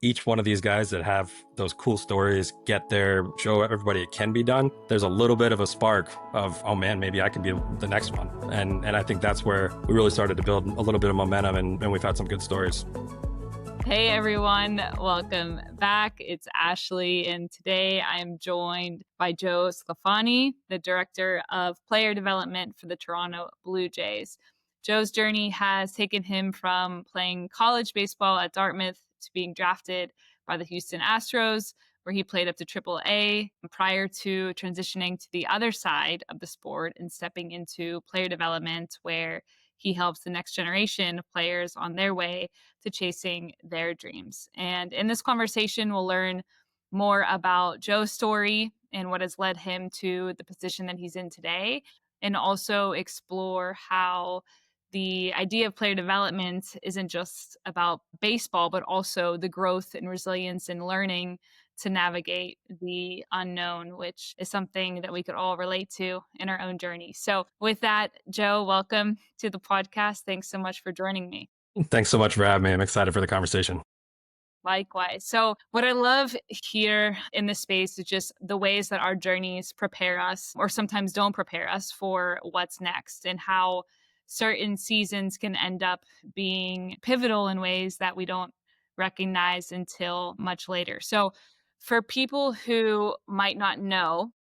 each one of these guys that have those cool stories get there, show everybody it can be done, there's a little bit of a spark of, oh man, maybe I can be the next one. And I think that's where we really started to build a little bit of momentum, and we've had some good stories. Hey everyone, welcome back. It's Ashley, and today I am joined by Joe Sclafani, the Director of Player Development for the Toronto Blue Jays. Joe's journey has taken him from playing college baseball at Dartmouth to being drafted by the Houston Astros, where he played up to AAA prior to transitioning to the other side of the sport and stepping into player development, where he helps the next generation of players on their way to chasing their dreams. And in this conversation, we'll learn more about Joe's story and what has led him to the position that he's in today, and also explore how the idea of player development isn't just about baseball, but also the growth and resilience and learning to navigate the unknown, which is something that we could all relate to in our own journey. So, with that, Joe, welcome to the podcast. Thanks so much for joining me. Thanks so much for having me. I'm excited for the conversation. Likewise. So, what I love here in this space is just the ways that our journeys prepare us, or sometimes don't prepare us, for what's next, and how certain seasons can end up being pivotal in ways that we don't recognize until much later. So, for people who might not know,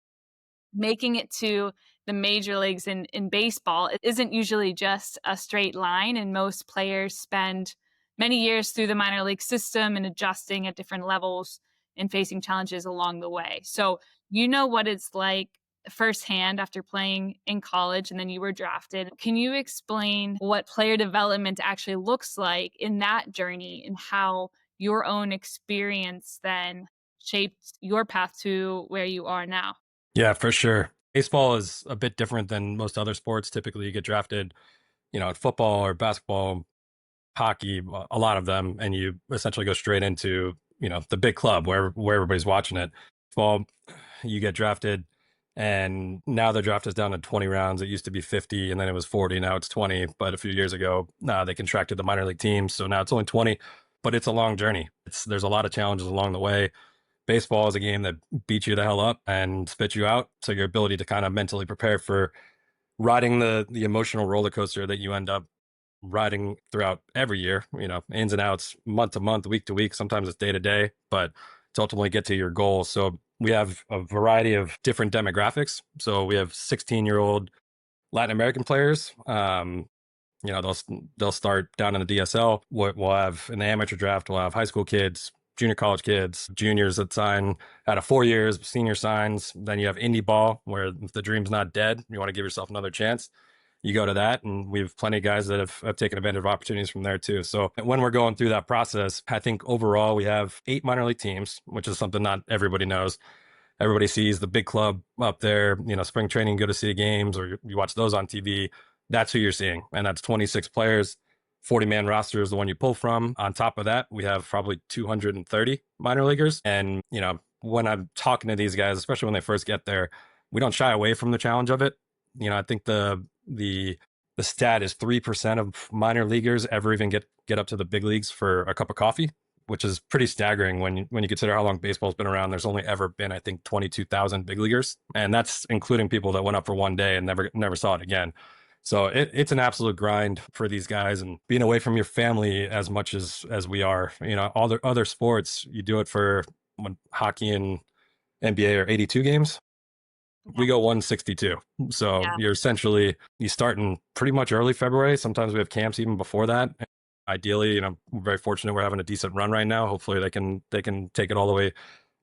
making it to the major leagues in baseball, it isn't usually just a straight line, and most players spend many years through the minor league system and adjusting at different levels and facing challenges along the way. So you know what it's like firsthand after playing in college, and then you were drafted. Can you explain what player development actually looks like in that journey, and how your own experience then shaped your path to where you are now? Yeah, for sure. Baseball is a bit different than most other sports. Typically, you get drafted, in football or basketball, hockey, a lot of them, and you essentially go straight into, the big club where everybody's watching it. Well, you get drafted, and now the draft is down to 20 rounds. It used to be 50, and then it was 40. Now it's 20. But a few years ago, they contracted the minor league teams, so now it's only 20. But it's a long journey. There's a lot of challenges along the way. Baseball is a game that beats you the hell up and spits you out. So your ability to kind of mentally prepare for riding the emotional roller coaster that you end up riding throughout every year, ins and outs, month to month, week to week, sometimes it's day to day, but to ultimately get to your goal. So we have a variety of different demographics. So we have 16-year-old Latin American players. They'll start down in the DSL. We'll have in the amateur draft, we'll have high school kids, junior college kids, juniors that sign out of 4 years, senior signs. Then you have indie ball, where if the dream's not dead, you want to give yourself another chance, you go to that. And we have plenty of guys that have taken advantage of opportunities from there too. So when we're going through that process, I think overall we have 8 minor league teams, which is something not everybody knows. Everybody sees the big club up there, spring training, go to see games, or you watch those on TV. That's who you're seeing. And that's 26 players. 40-man roster is the one you pull from. On top of that, we have probably 230 minor leaguers. And, when I'm talking to these guys, especially when they first get there, we don't shy away from the challenge of it. I think the stat is 3% of minor leaguers ever even get up to the big leagues for a cup of coffee, which is pretty staggering when you consider how long baseball's been around. There's only ever been, I think, 22,000 big leaguers. And that's including people that went up for one day and never saw it again. So it's an absolute grind for these guys, and being away from your family as much as we are. All the other sports, you do it for hockey and NBA are 82 games. We go 162. So Yeah. you start in pretty much early February. Sometimes we have camps even before that. Ideally, we're very fortunate we're having a decent run right now. Hopefully they can take it all the way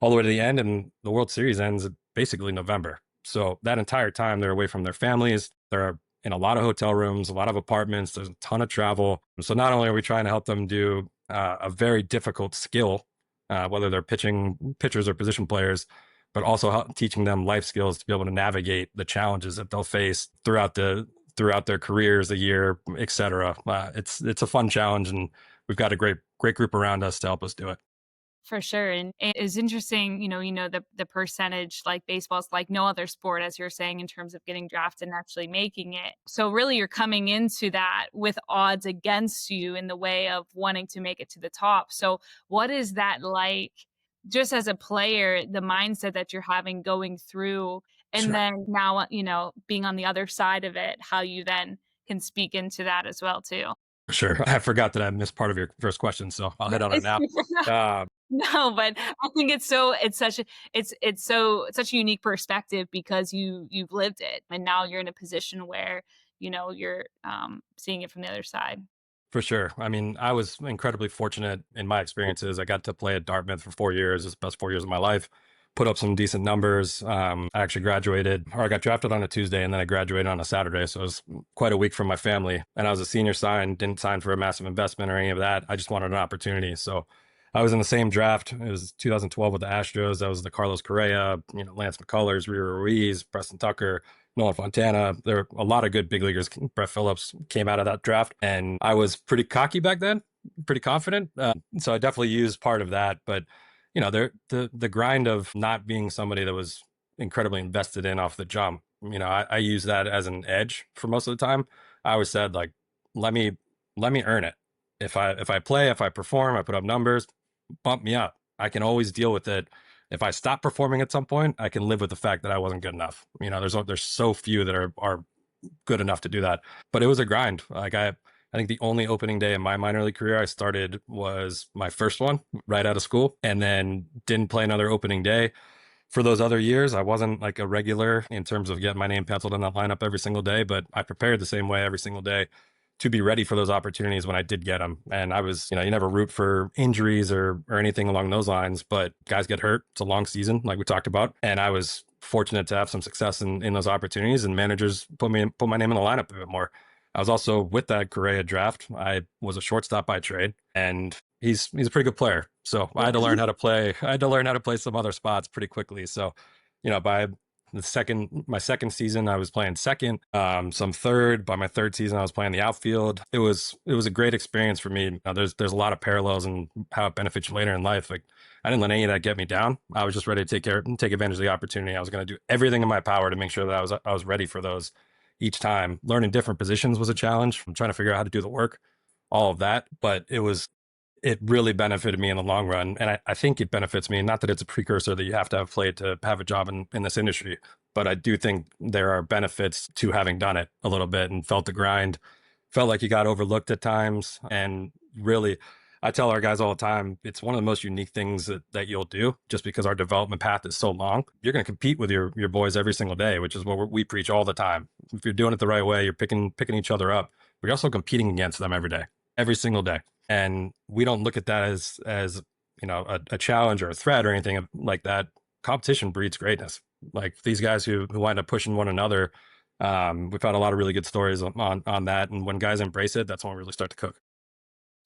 to the end, and the World Series ends basically November. So that entire time they're away from their families. They're in a lot of hotel rooms, a lot of apartments. There's a ton of travel. So not only are we trying to help them do a very difficult skill, whether they're pitchers or position players, but also teaching them life skills to be able to navigate the challenges that they'll face throughout their careers, a year, et cetera. It's a fun challenge, and we've got a great group around us to help us do it. For sure. And it's interesting, the percentage like baseball's like no other sport, as you're saying, in terms of getting drafted and actually making it. So really you're coming into that with odds against you in the way of wanting to make it to the top. So what is that like just as a player, the mindset that you're having going through, and Sure. then now, being on the other side of it, how you then can speak into that as well too. Sure. I forgot that I missed part of your first question, so I'll hit on it now. Uh, No, but I think it's such a it's such a unique perspective because you've lived it and now you're in a position where, you're seeing it from the other side. For sure. I mean, I was incredibly fortunate in my experiences. I got to play at Dartmouth for 4 years. It was the best 4 years of my life. Put up some decent numbers. I actually graduated, or I got drafted on a Tuesday, and then I graduated on a Saturday. So it was quite a week from my family. And I was a senior sign, didn't sign for a massive investment or any of that. I just wanted an opportunity. So I was in the same draft. It was 2012 with the Astros. That was the Carlos Correa, Lance McCullers, Riro Ruiz, Preston Tucker, Nolan Fontana. There were a lot of good big leaguers. Brett Phillips came out of that draft, and I was pretty cocky back then, pretty confident. So I definitely used part of that. But the grind of not being somebody that was incredibly invested in off the jump. I use that as an edge for most of the time. I always said like, let me earn it. If I play, if I perform, I put up numbers, bump me up. I can always deal with it. If I stop performing at some point, I can live with the fact that I wasn't good enough. There's so few that are good enough to do that. But it was a grind. Like I think the only opening day in my minor league career I started was my first one right out of school, and then didn't play another opening day. For those other years, I wasn't like a regular in terms of getting my name penciled in that lineup every single day, but I prepared the same way every single day to be ready for those opportunities when I did get them. And I was, you never root for injuries or anything along those lines, but guys get hurt. It's a long season, like we talked about. And I was fortunate to have some success in those opportunities, and managers put my name in the lineup a bit more. I was also with that Correa draft. I was a shortstop by trade, and he's a pretty good player. So I had to learn how to play. I had to learn how to play some other spots pretty quickly. So, by my second season, I was playing second, some third. By my third season, I was playing the outfield. It was a great experience for me. There's a lot of parallels in how it benefits you later in life. Like I didn't let any of that get me down. I was just ready to take advantage of the opportunity. I was going to do everything in my power to make sure that I was ready for those each time. Learning different positions was a challenge. I'm trying to figure out how to do the work, all of that. But it really benefited me in the long run. And I think it benefits me, not that it's a precursor that you have to have played to have a job in this industry, but I do think there are benefits to having done it a little bit and felt the grind, felt like you got overlooked at times. And really, I tell our guys all the time, it's one of the most unique things that you'll do just because our development path is so long. You're going to compete with your boys every single day, which is what we preach all the time. If you're doing it the right way, you're picking each other up. We're also competing against them every day, every single day. And we don't look at that as a challenge or a threat or anything like that. Competition breeds greatness. Like these guys who wind up pushing one another. We've had a lot of really good stories on that. And when guys embrace it, that's when we really start to cook.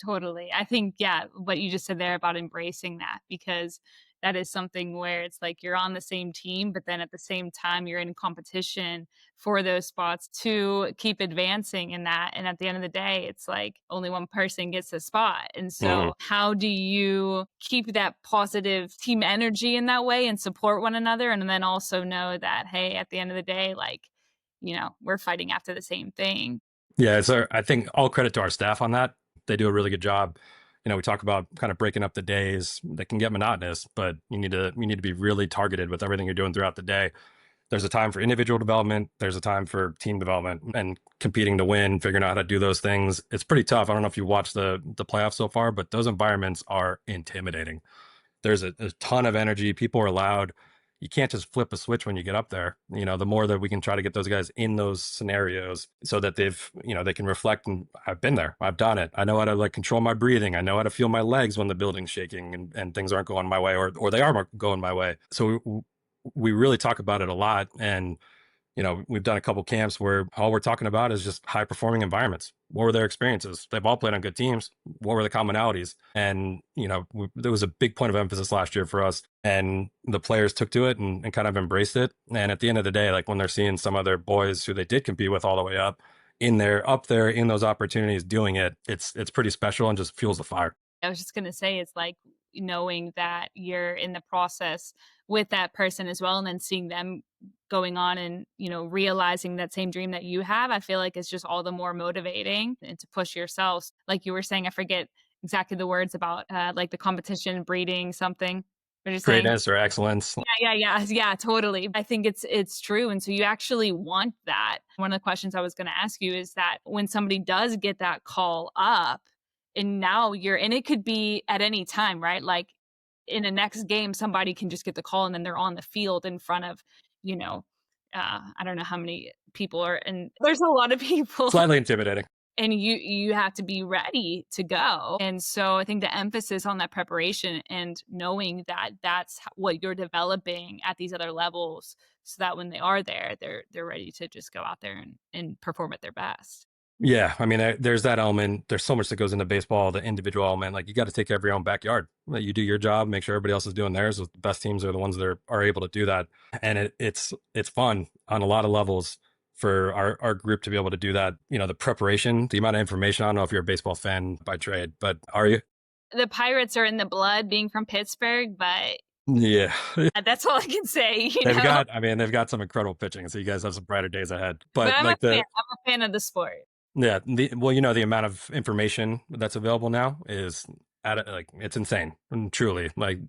Totally. I think, yeah, what you just said there about embracing that, because that is something where it's like you're on the same team, but then at the same time, you're in competition for those spots to keep advancing in that. And at the end of the day, it's like only one person gets a spot. And Mhm. so, how do you keep that positive team energy in that way and support one another? And then also know that, hey, at the end of the day, like, we're fighting after the same thing. Yeah, I think all credit to our staff on that. They do a really good job. We talk about kind of breaking up the days that can get monotonous, but you need to be really targeted with everything you're doing throughout the day. There's a time for individual development. There's a time for team development and competing to win, figuring out how to do those things. It's pretty tough. I don't know if you watched the playoffs so far, but those environments are intimidating. There's a ton of energy. People are loud. You can't just flip a switch when you get up there. The more that we can try to get those guys in those scenarios so that they can reflect. And I've been there. I've done it. I know how to like control my breathing. I know how to feel my legs when the building's shaking and things aren't going my way or they are going my way. So we really talk about it a lot. And we've done a couple camps where all we're talking about is just high performing environments. What were their experiences? They've all played on good teams. What were the commonalities? And, there was a big point of emphasis last year for us, and the players took to it and kind of embraced it. And at the end of the day, like when they're seeing some other boys who they did compete with all the way up up there in those opportunities doing it, it's pretty special and just fuels the fire. I was just going to say, it's like, knowing that you're in the process with that person as well, and then seeing them going on and, realizing that same dream that you have, I feel like it's just all the more motivating and to push yourselves. Like you were saying, I forget exactly the words about like the competition breeding something. What are you saying? Greatness or excellence. Yeah, totally. I think it's true, and so you actually want that. One of the questions I was gonna ask you is that when somebody does get that call up, and now you're and it could be at any time, right? Like, in the next game, somebody can just get the call, and then they're on the field in front of, you know, I don't know how many people are and there's a lot of people Slightly intimidating. and you have to be ready to go. And so I think the emphasis on that preparation and knowing that that's what you're developing at these other levels, so that when they are there, they're ready to just go out there and perform at their best. Yeah, I mean, there's that element. There's so much that goes into baseball, the individual element. Like, you got to take care of your own backyard. Like, you do your job, make sure everybody else is doing theirs. The best teams are the ones that are able to do that, and it's fun on a lot of levels for our group to be able to do that. The preparation, the amount of information. I don't know if you're a baseball fan by trade, but are you? The Pirates are in the blood, being from Pittsburgh, but Yeah, that's all I can say. they've got some incredible pitching, so you guys have some brighter days ahead. But But I'm a like fan. the I'm a fan of the sport. Yeah, the amount of information that's available now is it's insane. And truly, like,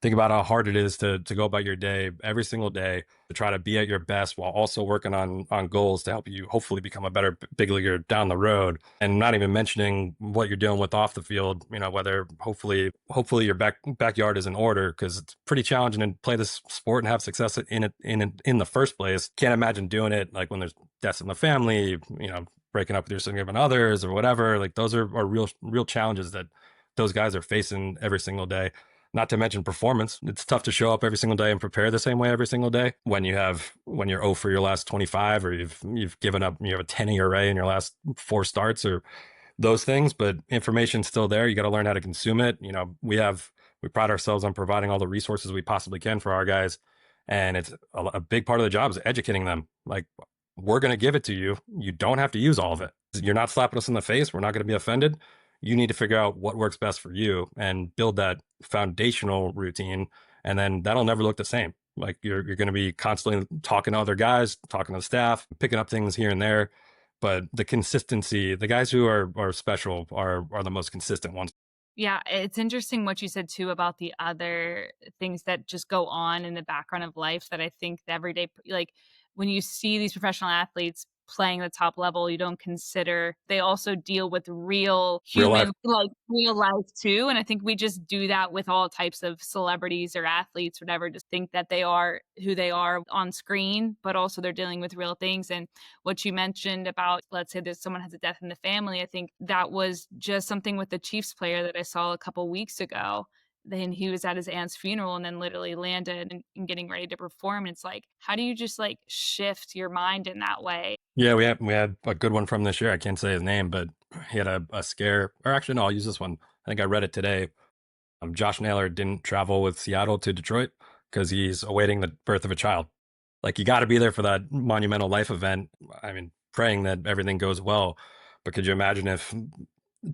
think about how hard it is to go about your day every single day to try to be at your best while also working on goals to help you hopefully become a better big leaguer down the road. And not even mentioning what you're dealing with off the field, whether hopefully your backyard is in order, because it's pretty challenging to play this sport and have success in the first place. Can't imagine doing it like when there's deaths in the family, breaking up with your significant others or whatever. Like, those are real challenges that those guys are facing every single day. Not to mention performance. It's tough to show up every single day and prepare the same way every single day when you're 0 for your last 25, or you've given up, you have a 10 ERA in your last 4 starts, or those things. But information's still there. You got to learn how to consume it. We pride ourselves on providing all the resources we possibly can for our guys, and it's a big part of the job is educating them. Like, we're going to give it to you. You don't have to use all of it. You're not slapping us in the face. We're not going to be offended. You need to figure out what works best for you and build that foundational routine. And then that'll never look the same. Like, you're going to be constantly talking to other guys, talking to the staff, picking up things here and there. But the consistency, the guys who are special are the most consistent ones. Yeah, it's interesting what you said too about the other things that just go on in the background of life that I think the everyday, like when you see these professional athletes playing the top level, you don't consider they also deal with real Real life. human, like real life too. And I think we just do that with all types of celebrities or athletes, whatever, just think that they are who they are on screen, but also they're dealing with real things. And what you mentioned about, let's say there's someone has a death in the family, I think that was just something with the Chiefs player that I saw a couple weeks ago. Then he was at his aunt's funeral and then literally landed and getting ready to perform. And it's like, how do you just like shift your mind in that way? Yeah, we had a good one from this year. I can't say his name, but he had a scare. Or actually, no, I'll use this one. I think I read it today. Josh Naylor didn't travel with Seattle to Detroit because he's awaiting the birth of a child. Like, you got to be there for that monumental life event. I mean, praying that everything goes well. But could you imagine if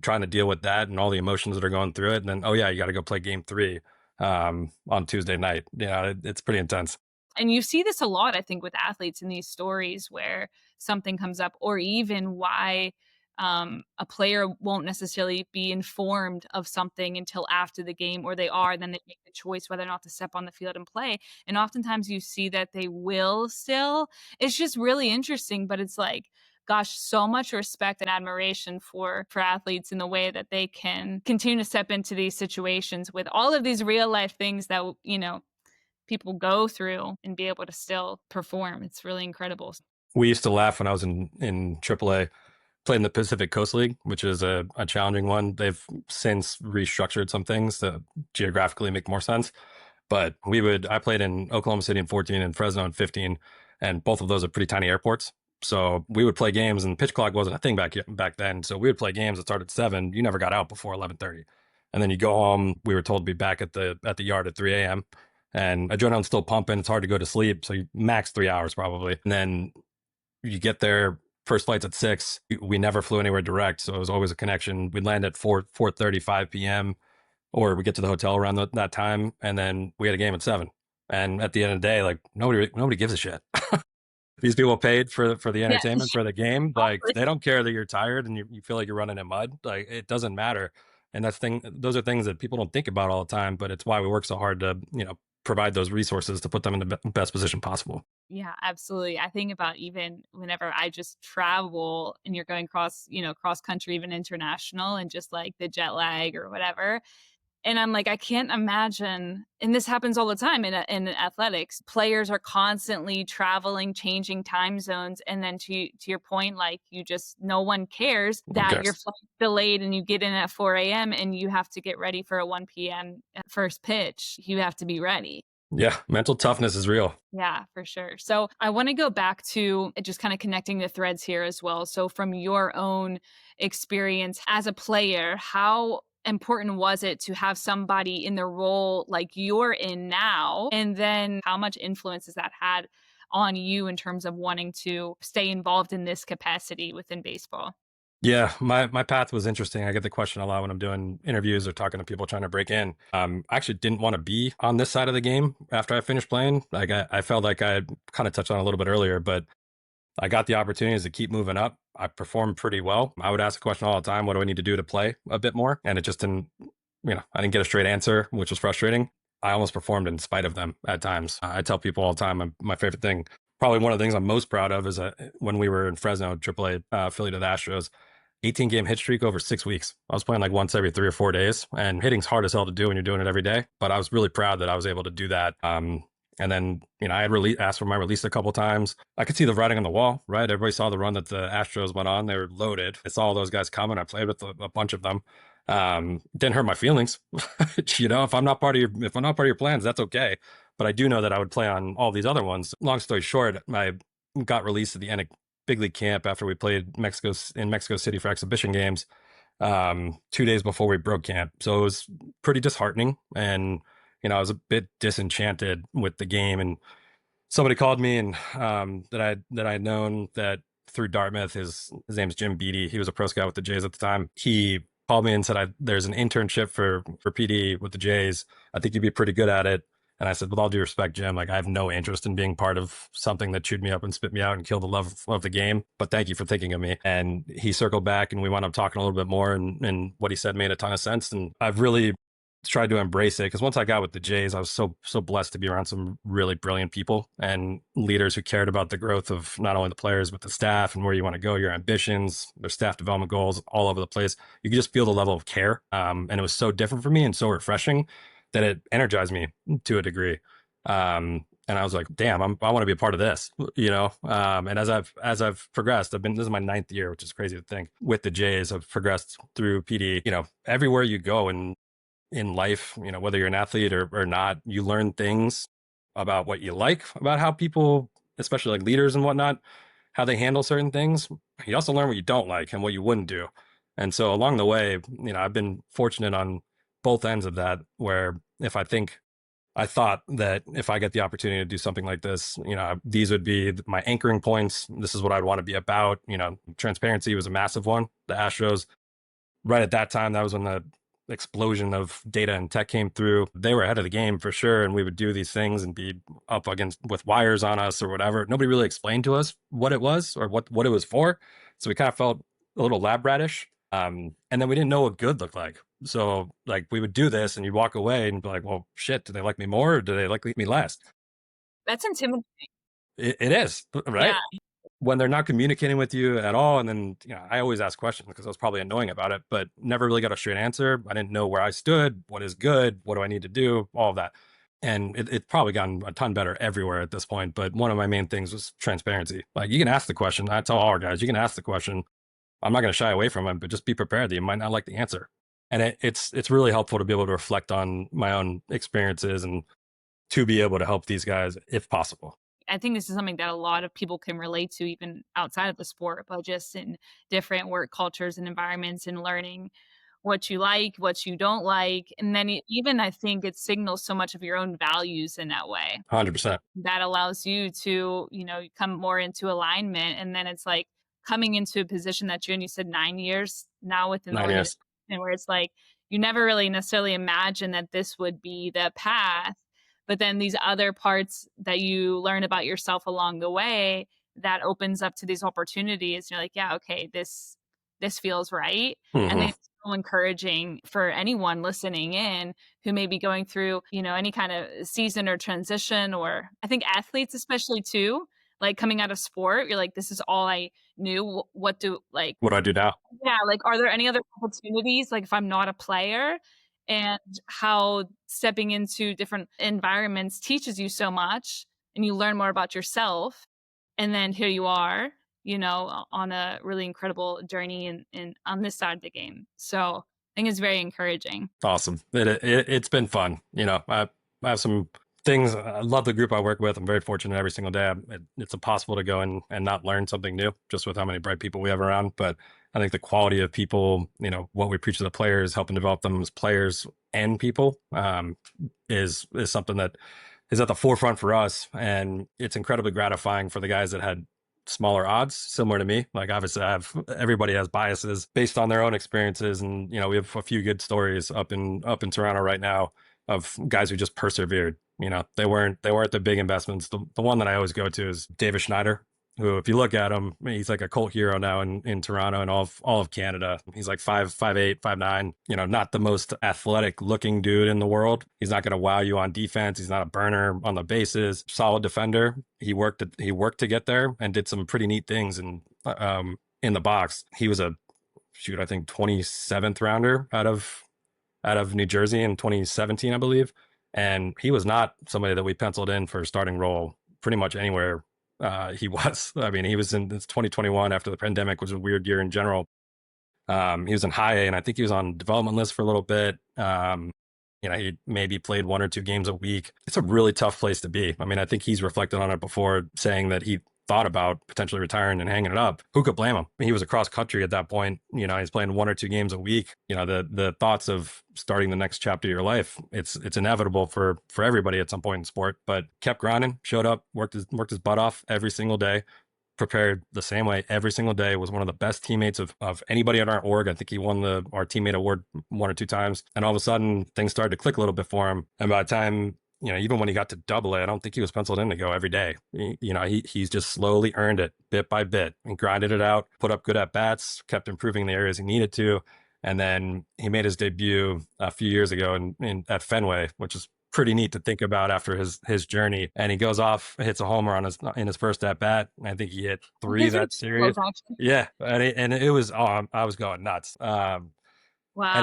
trying to deal with that and all the emotions that are going through it, and then, oh yeah, you got to go play game 3 on Tuesday night. Yeah, it's pretty intense. And you see this a lot, I think, with athletes in these stories where something comes up, or even why a player won't necessarily be informed of something until after the game, or they are, then they make the choice whether or not to step on the field and play. And oftentimes you see that they will still. It's just really interesting, but it's like, gosh, so much respect and admiration for athletes in the way that they can continue to step into these situations with all of these real life things that, people go through and be able to still perform. It's really incredible. We used to laugh when I was in AAA, played in the Pacific Coast League, which is a challenging one. They've since restructured some things to geographically make more sense. But I played in Oklahoma City in 14 and Fresno in 15, and both of those are pretty tiny airports. So we would play games, and pitch clock wasn't a thing back then. So we would play games that started at 7. You never got out before 11:30, and then you go home. We were told to be back at the yard at 3 a.m. And adrenaline's still pumping. It's hard to go to sleep, so you max 3 hours probably. And then you get there. First flight's at 6. We never flew anywhere direct, so it was always a connection. We'd land at 4:35 p.m. or we get to the hotel around that time, and then we had a game at 7. And at the end of the day, like nobody gives a shit. These people paid for the Yeah. entertainment, for the game. Like they don't care that you're tired and you feel like you're running in mud. Like it doesn't matter. And those are things that people don't think about all the time, but it's why we work so hard to, provide those resources to put them in the best position possible. Yeah, absolutely. I think about even whenever I just travel and you're going cross country, even international, and just like the jet lag or whatever. And I'm like, I can't imagine, and this happens all the time in athletics. Players are constantly traveling, changing time zones, and then to your point, like you just no one cares Who that your cares? flight's delayed and you get in at 4 a.m. and you have to get ready for a 1 p.m. first pitch. You have to be ready. Yeah, mental toughness is real. Yeah, for sure. So I want to go back to just kind of connecting the threads here as well. So, from your own experience as a player, how important was it to have somebody in the role like you're in now? And then how much influence has that had on you in terms of wanting to stay involved in this capacity within baseball? Yeah, my path was interesting. I get the question a lot when I'm doing interviews or talking to people trying to break in. I actually didn't want to be on this side of the game after I finished playing. Like I felt like I kind of touched on it a little bit earlier, but I got the opportunities to keep moving up. I performed pretty well. I would ask the question all the time, what do I need to do to play a bit more? And it just didn't, I didn't get a straight answer, which was frustrating. I almost performed in spite of them at times. I tell people all the time, my favorite thing, probably one of the things I'm most proud of is when we were in Fresno, AAA affiliate of the Astros, 18-game hit streak over 6 weeks. I was playing like once every 3 or 4 days, and hitting's hard as hell to do when you're doing it every day. But I was really proud that I was able to do that. And then, I had asked for my release a couple times. I could see the writing on the wall, right? Everybody saw the run that the Astros went on. They were loaded. I saw all those guys coming. I played with a bunch of them. Didn't hurt my feelings. If I'm not part of your plans, that's okay. But I do know that I would play on all these other ones. Long story short, I got released at the end of big league camp after we played in Mexico City for exhibition games, 2 days before we broke camp. So it was pretty disheartening, and I was a bit disenchanted with the game. And somebody called me, and that I'd known that through Dartmouth. His name's Jim Beattie. He was a pro scout with the Jays at the time. He called me and said, "There's an internship for PD with the Jays. I think you'd be pretty good at it." And I said, "With all due respect, Jim, like I have no interest in being part of something that chewed me up and spit me out and killed the love of the game. But thank you for thinking of me." And he circled back, and we wound up talking a little bit more. And what he said made a ton of sense. And I've really tried to embrace it, because once I got with the Jays, I was so blessed to be around some really brilliant people and leaders who cared about the growth of not only the players but the staff and where you want to go, your ambitions, their staff development goals, all over the place. You could just feel the level of care, and it was so different for me and so refreshing that it energized me to a degree. And I was like, "Damn, I want to be a part of this," And as I've progressed, this is my 9th year, which is crazy to think. With the Jays, I've progressed through PD. Everywhere you go in life, whether you're an athlete or not, you learn things about what you like, about how people, especially like leaders and whatnot, how they handle certain things. You also learn what you don't like and what you wouldn't do. And so along the way, I've been fortunate on both ends of that, where I thought that if I get the opportunity to do something like this, these would be my anchoring points. This is what I'd want to be about. Transparency was a massive one. The Astros, right at that time, that was when the explosion of data and tech came through. They were ahead of the game for sure, and we would do these things and be up against with wires on us or whatever. Nobody really explained to us what it was or what it was for, so we kind of felt a little lab ratish. And then we didn't know what good looked like. So like we would do this, and you'd walk away and be like, "Well, shit, do they like me more or do they like me less?" That's intimidating. It is, Yeah. right? When they're not communicating with you at all. And then, I always ask questions because I was probably annoying about it, but never really got a straight answer. I didn't know where I stood, what is good, what do I need to do, all of that. And it's probably gotten a ton better everywhere at this point. But one of my main things was transparency. Like, you can ask the question. I tell all our guys, you can ask the question. I'm not going to shy away from it, but just be prepared that you might not like the answer. And it's really helpful to be able to reflect on my own experiences and to be able to help these guys if possible. I think this is something that a lot of people can relate to even outside of the sport, but just in different work cultures and environments and learning what you like, what you don't like. And then even I think it signals so much of your own values in that way 100%. that allows you to, come more into alignment. And then it's like coming into a position that you said 9 years now within the 9 years. organization where it's like you never really necessarily imagine that this would be the path. But then these other parts that you learn about yourself along the way, that opens up to these opportunities. You're like, yeah, okay, this feels right. And Hmm. then it's so encouraging for anyone listening in who may be going through, any kind of season or transition, or I think athletes especially too, like coming out of sport, you're like, this is all I knew. What do like What do I do now? yeah, like, are there any other opportunities, like, if I'm not a player? And how stepping into different environments teaches you so much, and you learn more about yourself, and then here you are, on a really incredible journey in on this side of the game. So, I think it's very encouraging. Awesome. It's been fun. I have some things. I love the group I work with. I'm very fortunate every single day. It's impossible to go and not learn something new just with how many bright people we have around. But I think the quality of people, what we preach to the players, helping develop them as players and people, is something that is at the forefront for us. And it's incredibly gratifying for the guys that had smaller odds, similar to me. Like obviously everybody has biases based on their own experiences. And, we have a few good stories up in Toronto right now of guys who just persevered. They weren't the big investments. The one that I always go to is David Schneider, who, if you look at him, he's like a cult hero now in Toronto and all of Canada. He's like 5'8", 5'9", not the most athletic looking dude in the world. He's not going to wow you on defense. He's not a burner on the bases, solid defender. He worked to get there and did some pretty neat things in the box. He was I think 27th rounder out of New Jersey in 2017, I believe. And he was not somebody that we penciled in for a starting role pretty much anywhere he was. I mean, he was in this 2021 after the pandemic was a weird year in general. He was in high A, and I think he was on development list for a little bit. He maybe played 1 or 2 games a week. It's a really tough place to be. I mean, I think he's reflected on it before, saying that he thought about potentially retiring and hanging it up. Who could blame him? He was across country at that point. He's playing 1 or 2 games a week. The thoughts of starting the next chapter of your life, it's inevitable for everybody at some point in sport, but kept grinding, showed up, worked his butt off every single day, prepared the same way every single day, was one of the best teammates of anybody at our org. I think he won our teammate award 1 or 2 times. And all of a sudden things started to click a little bit for him. And by the time, even when he got to double A, I don't think he was penciled in to go every day. He's just slowly earned it bit by bit and grinded it out, put up good at bats, kept improving the areas he needed to. And then he made his debut a few years ago at Fenway, which is pretty neat to think about after his journey. And he goes off, hits a homer in his first at bat. I think he hit 3 His that series. actually. Yeah, and it was I was going nuts. And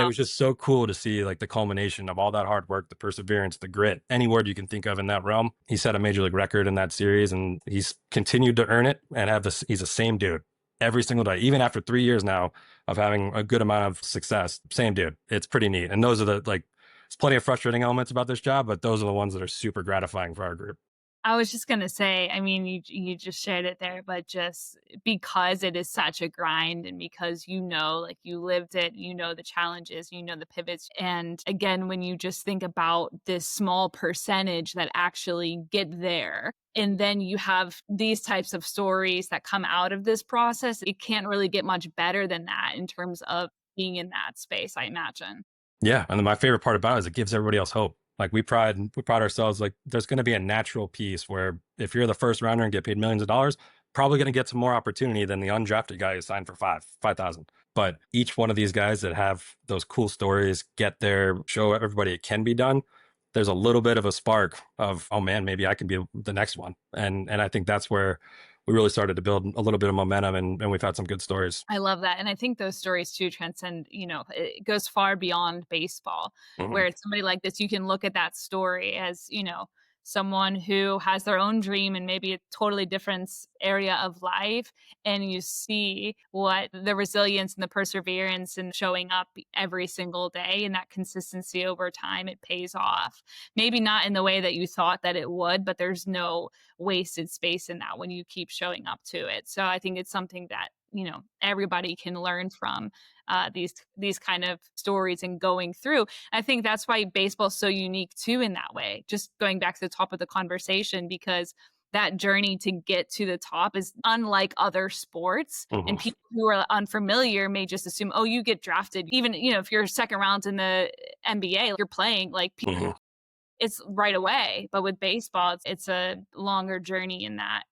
it Wow. was just so cool to see like the culmination of all that hard work, the perseverance, the grit, any word you can think of in that realm. He set a major league record in that series, and he's continued to earn it and have this. He's the same dude every single day, even after 3 years now of having a good amount of success. Same dude. It's pretty neat. And those are there's plenty of frustrating elements about this job, but those are the ones that are super gratifying for our group. I was just gonna say, I mean, you just shared it there, but just because it is such a grind and because like you lived it, the challenges, the pivots. And again, when you just think about this small percentage that actually get there, and then you have these types of stories that come out of this process, it can't really get much better than that in terms of being in that space, I imagine. Yeah, and then my favorite part about it is it gives everybody else hope. Like we pride ourselves, like there's going to be a natural piece where if you're the first rounder and get paid millions of dollars, probably going to get some more opportunity than the undrafted guy who signed for 5,000. But each one of these guys that have those cool stories, get there, show everybody it can be done. There's a little bit of a spark of, oh man, maybe I can be the next one. And I think that's where we really started to build a little bit of momentum, and we've had some good stories. I love that. And I think those stories too transcend, it goes far beyond baseball, Mhm. where it's somebody like this, you can look at that story as, someone who has their own dream and maybe a totally different area of life. And you see what the resilience and the perseverance and showing up every single day and that consistency over time, it pays off. Maybe not in the way that you thought that it would, but there's no wasted space in that when you keep showing up to it. So I think it's something that everybody can learn from these kind of stories and going through. I think that's why baseball's so unique too in that way. Just going back to the top of the conversation, because that journey to get to the top is unlike other sports. And Hmm. people who are unfamiliar may just assume, oh, you get drafted. Even, if you're second round in the NBA, you're playing like Hmm. it's right away. But with baseball, it's a longer journey in that.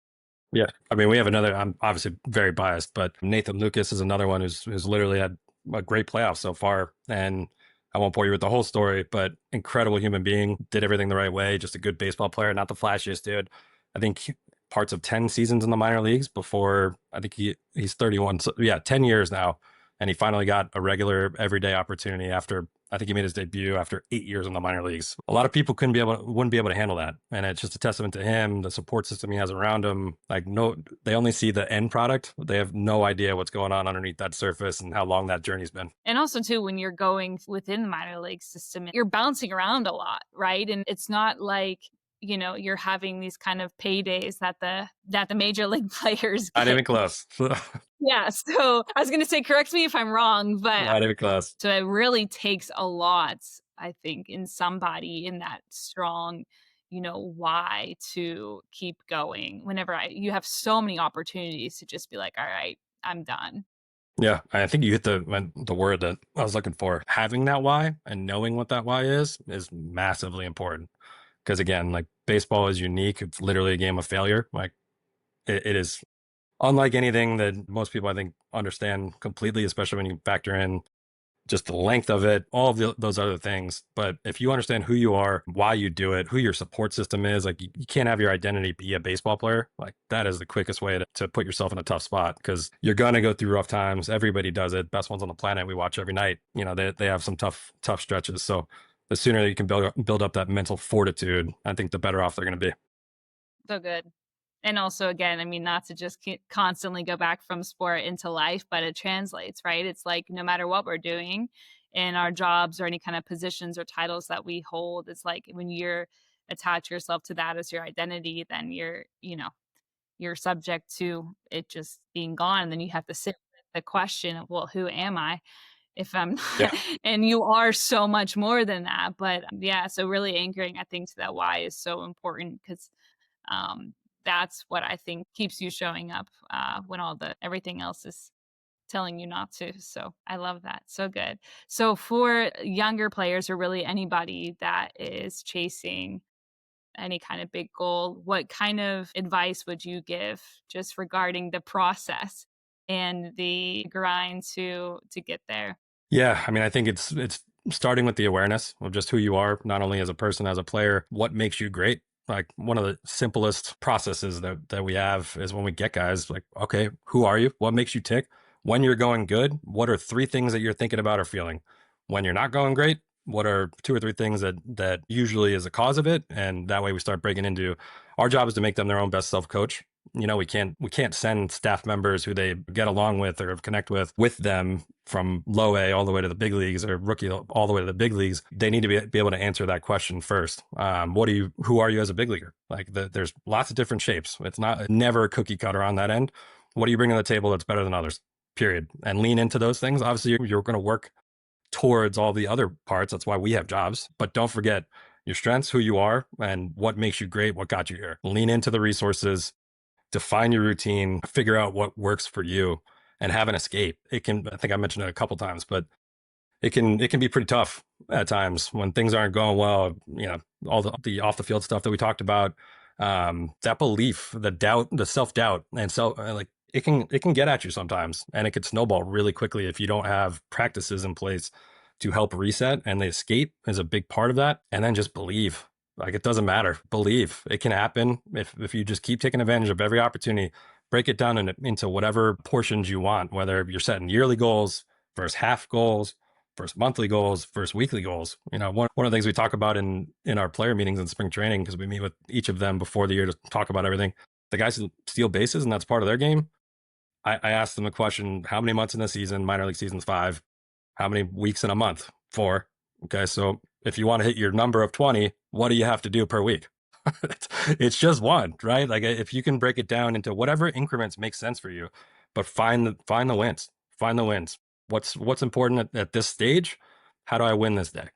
Yeah. I mean, we have another, I'm obviously very biased, but Nathan Lucas is another one who's literally had a great playoff so far. And I won't bore you with the whole story, but incredible human being, did everything the right way, just a good baseball player, not the flashiest dude. I think parts of 10 seasons in the minor leagues before I think he's 31. So yeah, 10 years now. And he finally got a regular everyday opportunity after I think he made his debut after 8 years in the minor leagues. A lot of people wouldn't be able to handle that. And it's just a testament to him, the support system he has around him. Like no, they only see the end product. They have no idea what's going on underneath that surface and how long that journey's been. And also too, when you're going within the minor league system, you're bouncing around a lot, right? And it's not like, you're having these kind of paydays that the major league players Not get. even close. Yeah. So I was gonna say, correct me if I'm wrong, but Not even close. so it really takes a lot, I think, in somebody in that strong, why to keep going whenever you have so many opportunities to just be like, all right, I'm done. Yeah, I think you hit the word that I was looking for. Having that why and knowing what that why is massively important. Because again, like baseball is unique. It's literally a game of failure. Like it is unlike anything that most people I think understand completely, especially when you factor in just the length of it, all of those other things. But if you understand who you are, why you do it, who your support system is, like you can't have your identity be a baseball player. Like that is the quickest way to put yourself in a tough spot because you're going to go through rough times. Everybody does it. Best ones on the planet we watch every night. They have some tough stretches. So the sooner you can build up that mental fortitude, I think the better off they're going to be. So good. And also, again, I mean, not to just constantly go back from sport into life, but it translates, right? It's like no matter what we're doing in our jobs or any kind of positions or titles that we hold, it's like when you're attach yourself to that as your identity, then you're subject to it just being gone. And then you have to sit with the question of, well, who am I? If I'm Yeah. not, and you are so much more than that. But yeah, so really anchoring, I think, to that why is so important because um, that's what I think keeps you showing up when everything else is telling you not to. So I love that. So good. So for younger players or really anybody that is chasing any kind of big goal, what kind of advice would you give just regarding the process and the grind to get there? Yeah, I mean, I think it's starting with the awareness of just who you are, not only as a person, as a player, what makes you great. Like one of the simplest processes that we have is when we get guys like, okay, who are you? What makes you tick? When you're going good, what are three things that you're thinking about or feeling? When you're not going great, what are two or three things that usually is a cause of it? And that way we start breaking into our job is to make them their own best self coach. We can't send staff members who they get along with or connect with them from low A all the way to the big leagues or rookie all the way to the big leagues. They need to be able to answer that question first. Who are you as a big leaguer? Like there's lots of different shapes. It's never a cookie cutter on that end. What do you bring to the table that's better than others? Period. And lean into those things. Obviously, you're going to work towards all the other parts. That's why we have jobs. But don't forget your strengths, who you are, and what makes you great, what got you here. Lean into the resources, define your routine, figure out what works for you, and have an escape. I think I mentioned it a couple times, but it can be pretty tough at times when things aren't going well. All the off the field stuff that we talked about, that belief, the doubt, the self doubt, and like it can get at you sometimes, and it could snowball really quickly if you don't have practices in place to help reset. And the escape is a big part of that. And then just believe. Like it doesn't matter. Believe it can happen if you just keep taking advantage of every opportunity. Break it down into whatever portions you want, whether you're setting yearly goals versus half goals, versus monthly goals, versus weekly goals. One of the things we talk about in our player meetings in spring training, because we meet with each of them before the year to talk about everything. The guys who steal bases, and that's part of their game. I asked them the question: how many months in the season? Minor league season's 5. How many weeks in a month? 4. Okay, so if you want to hit your number of 20, what do you have to do per week? It's just one, right? Like if you can break it down into whatever increments make sense for you, but find the wins. Find the wins. What's important at this stage? How do I win this day?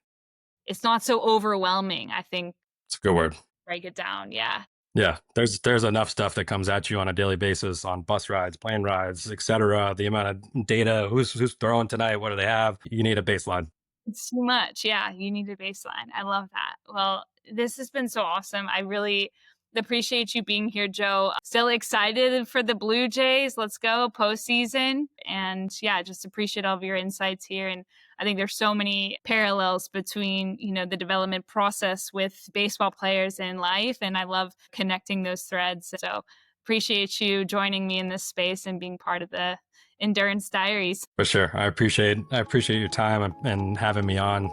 It's not so overwhelming, I think. It's a good word. Break it down. Yeah. Yeah, there's enough stuff that comes at you on a daily basis on bus rides, plane rides, etc. The amount of data, who's throwing tonight, what do they have? You need a baseline. It's too much. Yeah, you need a baseline. I love that. Well, this has been so awesome. I really appreciate you being here, Joe. Still excited for the Blue Jays. Let's go postseason. And yeah, just appreciate all of your insights here. And I think there's so many parallels between, the development process with baseball players in life. And I love connecting those threads. So appreciate you joining me in this space and being part of the Endurance Diaries. For sure. I appreciate your time and having me on.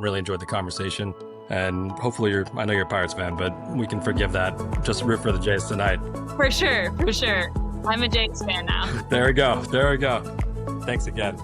Really enjoyed the conversation. And hopefully I know you're a Pirates fan, but we can forgive that. Just root for the Jays tonight. For sure. I'm a Jays fan now. There we go. Thanks again.